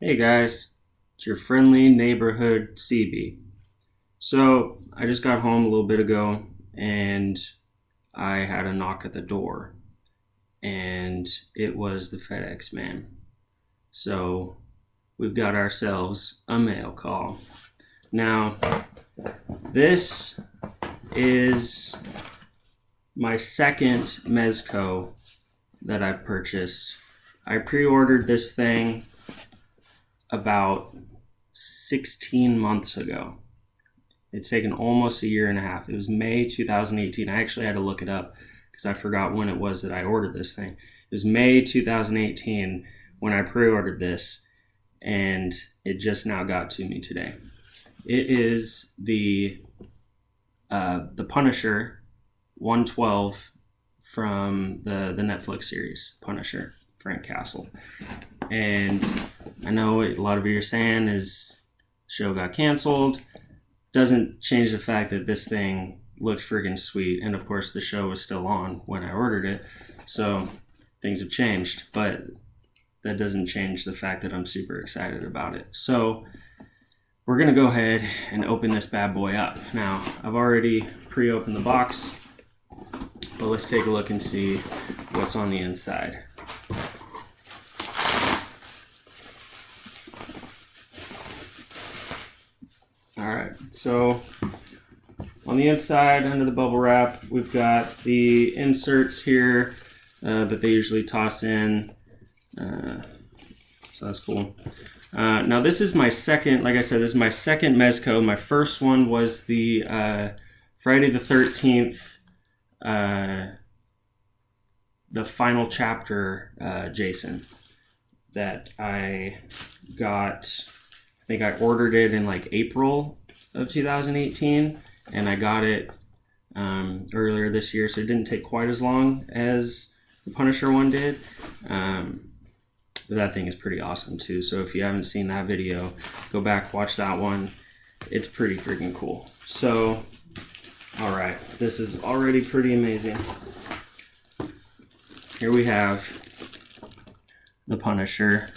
Hey guys, it's your friendly neighborhood CB. So I just got home a little bit ago and I had a knock at the door and it was the FedEx man. So we've got ourselves a mail call. Now, this is my second Mezco that I've purchased. I pre-ordered this thing about 16 months ago. It's taken almost a year and a half. It was May 2018. I actually had to look it up because I forgot when it was that I ordered this thing. It was May 2018 when I pre-ordered this, and it just now got to me today. It is the Punisher 112 from the Netflix series Punisher, Frank Castle. And I know a lot of you are saying is the show got canceled. Doesn't change the fact that this thing looked friggin' sweet. And of course, the show was still on when I ordered it. So things have changed. But that doesn't change the fact that I'm super excited about it. So we're going to go ahead and open this bad boy up. Now, I've already pre-opened the box. But let's take a look and see what's on the inside. Alright, so on the inside, under the bubble wrap, we've got the inserts here that they usually toss in. So that's cool. Now this is my second, like I said, this is my second Mezco. My first one was the Friday the 13th, the final chapter Jason that I got. I think I ordered it in like April of 2018, and I got it earlier this year, so it didn't take quite as long as the Punisher one did. But that thing is pretty awesome too. So if you haven't seen that video, go back, watch that one. It's pretty freaking cool. So, all right, this is already pretty amazing. Here we have the Punisher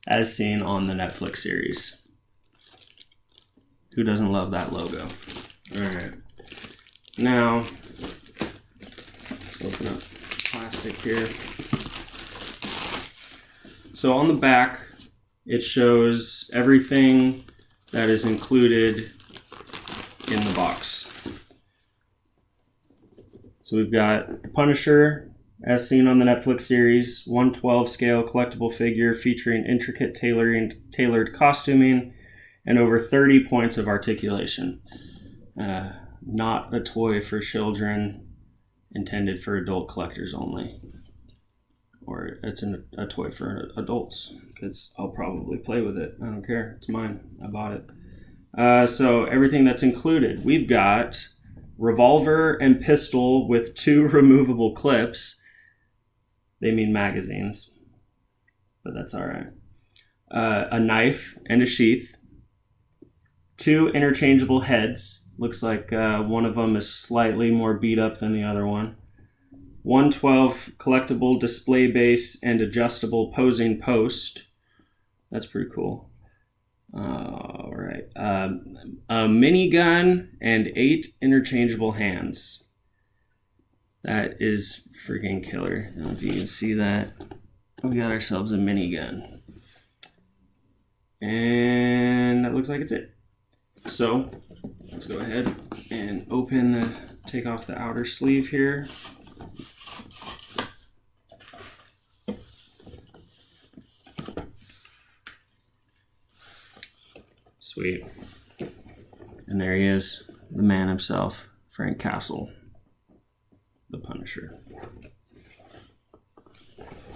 as seen on the Netflix series. Who doesn't love that logo? All right. Now, let's open up plastic here. So on the back, it shows everything that is included in the box. So we've got the Punisher, as seen on the Netflix series, 112 scale collectible figure featuring intricate tailored costuming and over 30 points of articulation. Not a toy for children, intended for adult collectors only. Or it's a toy for adults, because I'll probably play with it. I don't care. It's mine. I bought it. So everything that's included. We've got revolver and pistol with 2 removable clips. They mean magazines, but that's all right. A knife and a sheath. 2 interchangeable heads. Looks like one of them is slightly more beat up than the other one. 112 collectible display base and adjustable posing post. That's pretty cool. All right. A minigun and 8 interchangeable hands. That is freaking killer. I don't know if you can see that. We got ourselves a minigun. And that looks like it's it. So let's go ahead and take off the outer sleeve here. Sweet. And there he is, the man himself, Frank Castle, the Punisher.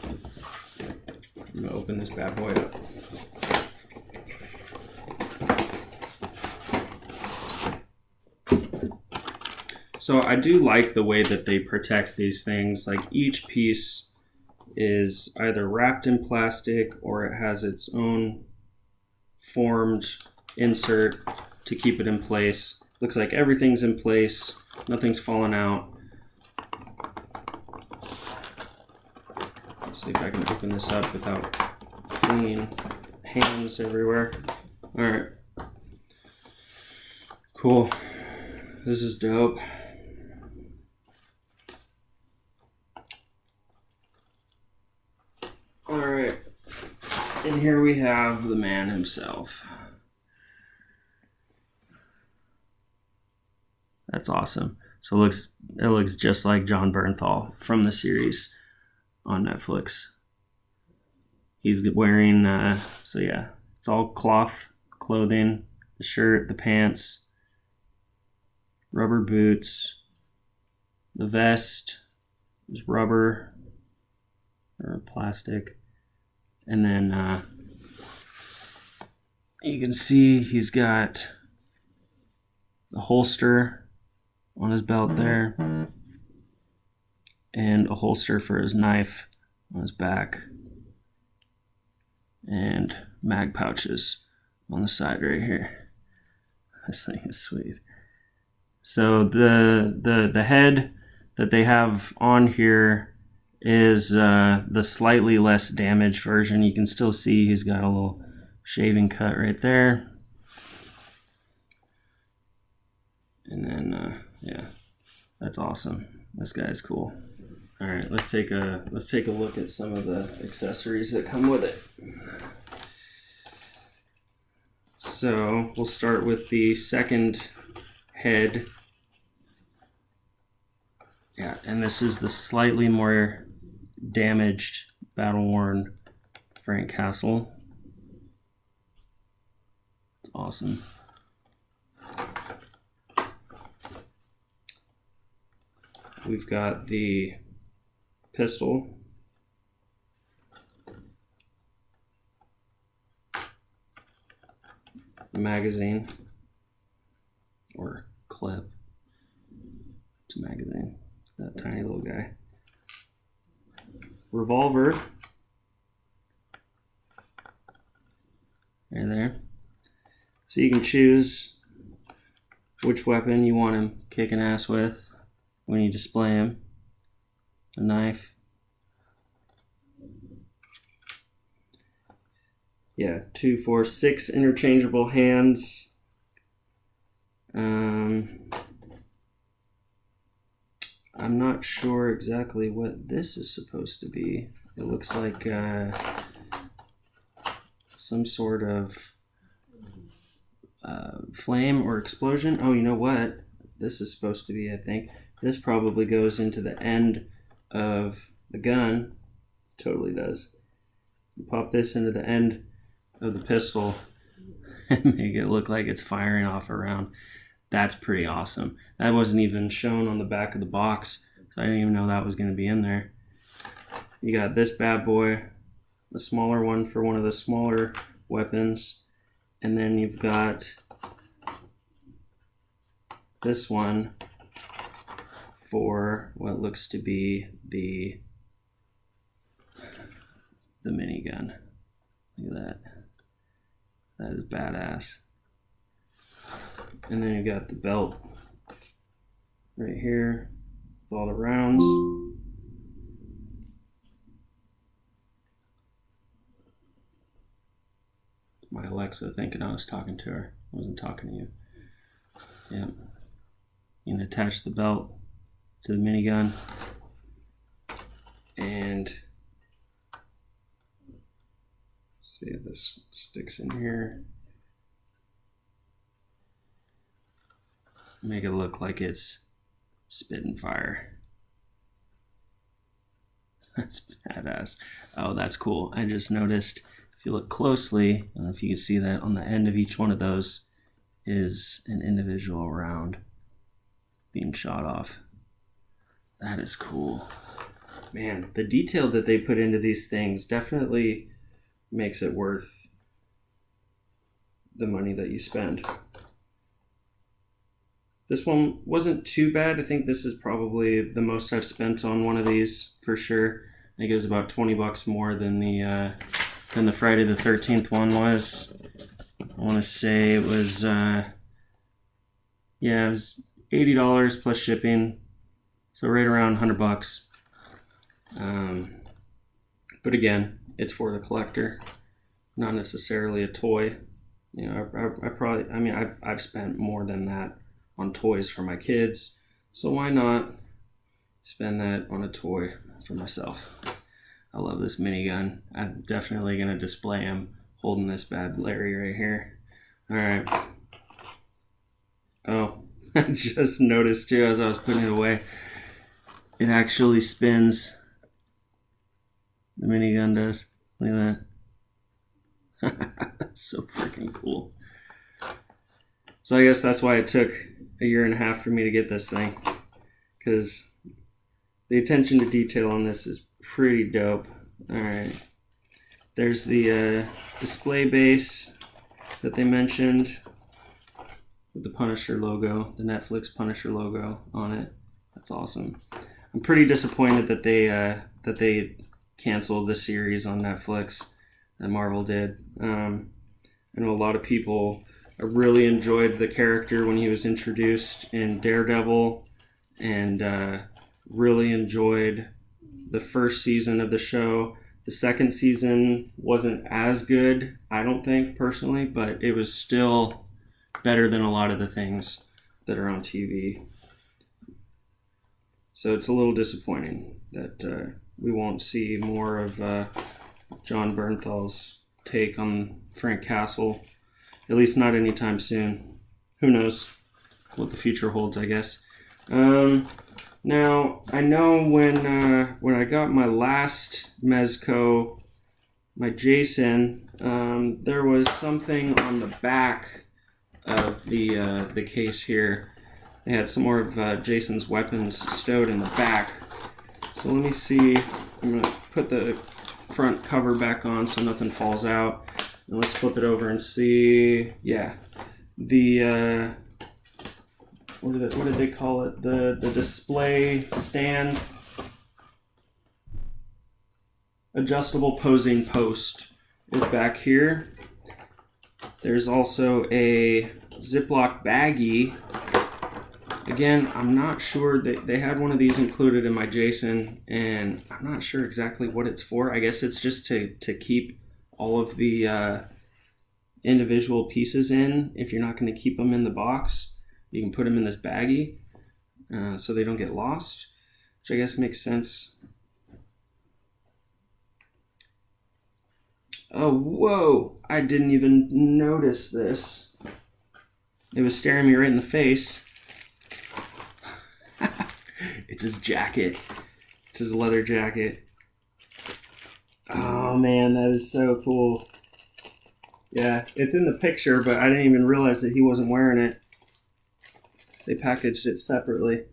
I'm gonna open this bad boy up. So I do like the way that they protect these things. Like each piece is either wrapped in plastic or it has its own formed insert to keep it in place. Looks like everything's in place. Nothing's fallen out. See if I can open this up without clean hands everywhere. All right. Cool. This is dope. All right. And here we have the man himself. That's awesome. So it looks just like John Bernthal from the series on Netflix. He's wearing, so yeah, it's all cloth clothing, the shirt, the pants, rubber boots, the vest is rubber or plastic. And then you can see he's got the holster on his belt there, and a holster for his knife on his back, and mag pouches on the side right here. This thing is sweet. So the head that they have on here is the slightly less damaged version. You can still see he's got a little shaving cut right there. And then yeah, that's awesome. This guy's cool. All right, let's take a look at some of the accessories that come with it. So we'll start with the second head. Yeah, and this is the slightly more damaged, battle-worn Frank Castle. It's awesome. We've got the pistol. The magazine or clip. It's a magazine. That tiny little guy. Revolver. Right there. So you can choose which weapon you want him kicking ass with when you display him. A knife. Yeah, 2, 4, 6 interchangeable hands. I'm not sure exactly what this is supposed to be. It looks like some sort of flame or explosion. Oh, you know what? This is supposed to be, I think. This probably goes into the end of the gun. Totally does. You pop this into the end of the pistol and make it look like it's firing off a round. That's pretty awesome. That wasn't even shown on the back of the box, so I didn't even know that was going to be in there. You got this bad boy, the smaller one for one of the smaller weapons, and then you've got this one for what looks to be the minigun. Look at that. That is badass. And then you got the belt right here with all the rounds. My Alexa thinking I was talking to her. I wasn't talking to you. Yep. You can attach the belt to the minigun and see if this sticks in here. Make it look like it's spitting fire. That's badass. Oh, that's cool. I just noticed, if you look closely, I don't know if you can see that on the end of each one of those is an individual round being shot off. That is cool. Man, the detail that they put into these things definitely makes it worth the money that you spend. This one wasn't too bad. I think this is probably the most I've spent on one of these for sure. I think it was about $20 more than the Friday the 13th one was. I want to say it was it was $80 plus shipping, so right around $100. But again, it's for the collector. not necessarily a toy. You know, I probably, I mean, I've spent more than that on toys for my kids, so why not spend that on a toy for myself? I love this minigun. I'm definitely gonna display him holding this bad Larry right here. All right. Oh, I just noticed too as I was putting it away, it actually spins. The minigun does. Look at that. That's so freaking cool. So I guess that's why it took a year and a half for me to get this thing, because the attention to detail on this is pretty dope. All right. There's the display base that they mentioned with the Punisher logo, the Netflix Punisher logo on it. That's awesome. I'm pretty disappointed that they canceled the series on Netflix that Marvel did. I know a lot of people really enjoyed the character when he was introduced in Daredevil, and really enjoyed the first season of the show. The second season wasn't as good, I don't think, personally, but it was still better than a lot of the things that are on TV. So it's a little disappointing that we won't see more of John Bernthal's take on Frank Castle, at least not anytime soon. Who knows what the future holds, I guess. Now, I know when I got my last Mezco, my Jason, there was something on the back of the case here. They had some more of Jason's weapons stowed in the back. So let me see. I'm going to put the front cover back on so nothing falls out. And let's flip it over and see. Yeah. The, what did they call it? The display stand. Adjustable posing post is back here. There's also a Ziploc baggie. Again, I'm not sure. They had one of these included in my Jason, and I'm not sure exactly what it's for. I guess it's just to keep all of the individual pieces in. If you're not going to keep them in the box, you can put them in this baggie so they don't get lost, which I guess makes sense. Oh, whoa! I didn't even notice this. It was staring me right in the face. It's his jacket. It's his leather jacket. Oh man, that is so cool. Yeah, it's in the picture, but I didn't even realize that he wasn't wearing it. They packaged it separately.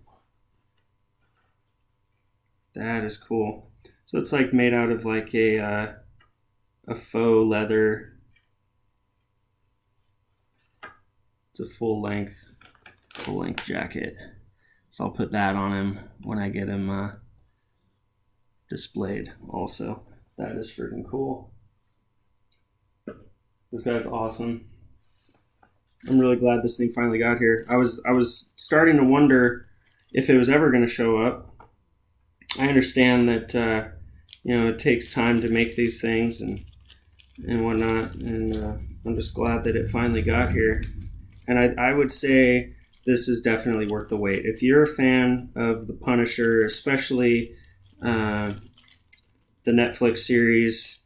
That is cool. So it's like made out of like a faux leather. It's a full length jacket. So I'll put that on him when I get him displayed also. That is freaking cool. This guy's awesome. I'm really glad this thing finally got here. I was starting to wonder if it was ever going to show up. I understand that it takes time to make these things and whatnot, and I'm just glad that it finally got here. And I would say this is definitely worth the wait. If you're a fan of The Punisher, especially the Netflix series,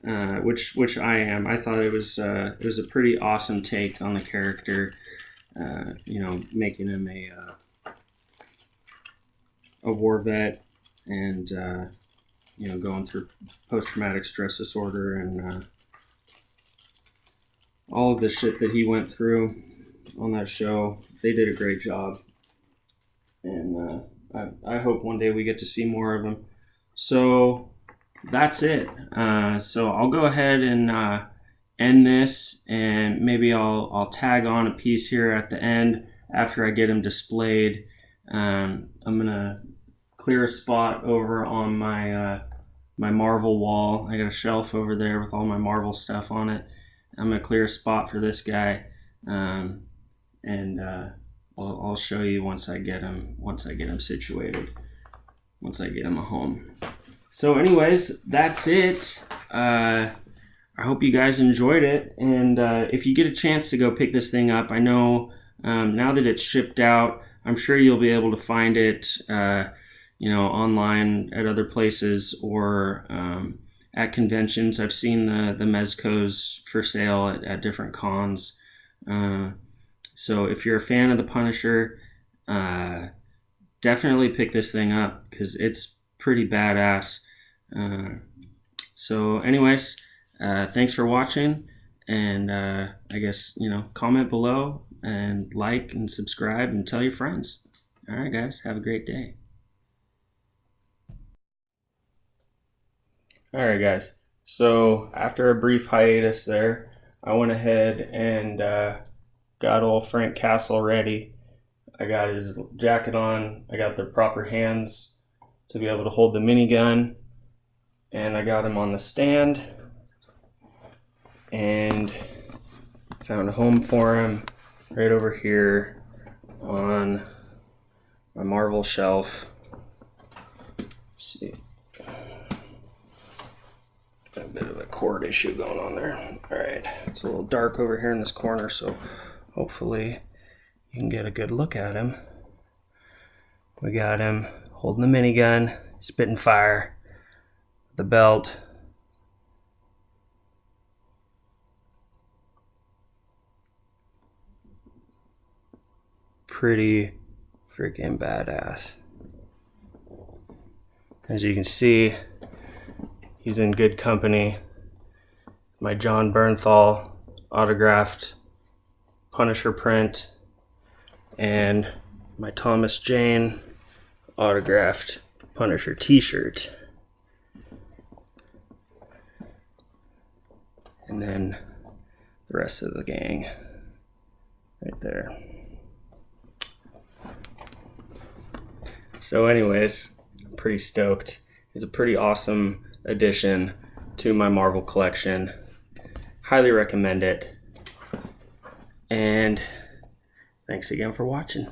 which I am, I thought it was a pretty awesome take on the character. Making him a war vet, and going through post-traumatic stress disorder and all of the shit that he went through on that show. They did a great job, and I hope one day we get to see more of him. So that's it. So I'll go ahead and end this, and maybe I'll tag on a piece here at the end after I get him displayed. I'm gonna clear a spot over on my Marvel wall. I got a shelf over there with all my Marvel stuff on it. I'm gonna clear a spot for this guy. And I'll show you once I get him situated, once I get him a home. So anyways, that's it. I hope you guys enjoyed it. And if you get a chance to go pick this thing up, I know now that it's shipped out, I'm sure you'll be able to find it, online at other places or at conventions. I've seen the Mezcos for sale at different cons. So if you're a fan of the Punisher, definitely pick this thing up because it's pretty badass. So anyways, thanks for watching, and I guess, comment below and like and subscribe and tell your friends. All right, guys, have a great day. All right, guys, so after a brief hiatus there, I went ahead and got old Frank Castle ready. I got his jacket on, I got the proper hands to be able to hold the minigun, and I got him on the stand and found a home for him right over here on my Marvel shelf. Let's see, got a bit of a cord issue going on there. All right, it's a little dark over here in this corner, so hopefully you can get a good look at him. We got him holding the minigun, spitting fire, the belt. Pretty freaking badass. As you can see, he's in good company. My John Bernthal autographed Punisher print and my Thomas Jane autographed Punisher t-shirt. And then the rest of the gang right there. So anyways, I'm pretty stoked. It's a pretty awesome addition to my Marvel collection. Highly recommend it. And thanks again for watching.